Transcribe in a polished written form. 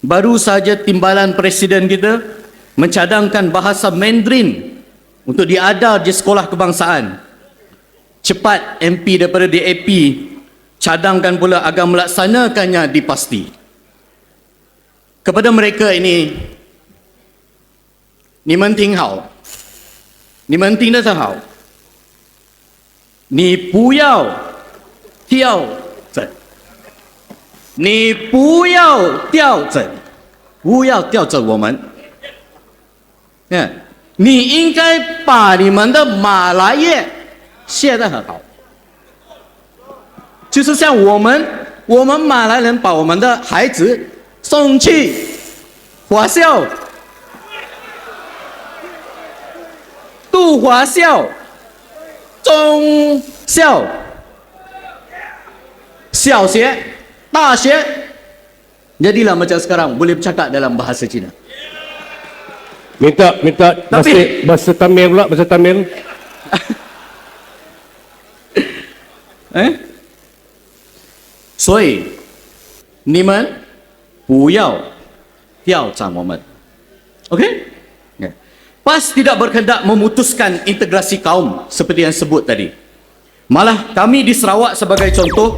baru saja timbalan Presiden kita mencadangkan bahasa Mandarin untuk diadar di sekolah kebangsaan. Cepat MP daripada DAP cadangkan pula agar melaksanakannya di PASTI. Kepada mereka ini, 你们听好，你们听得很好，你不要调整，你不要调整，不要调整我们。你应该把你们的马来业写得很好，就是像我们马来人把我们的孩子送去华校、杜华校、中校、小学、大学, jadilah macam sekarang boleh bercakap dalam bahasa Cina. Minta Tapi- bahasa Tamil pula, bahasa Tamil. 所以你们不要调查我们 OK? PAS tidak berkehendak memutuskan integrasi kaum seperti yang sebut tadi. Malah kami di Sarawak sebagai contoh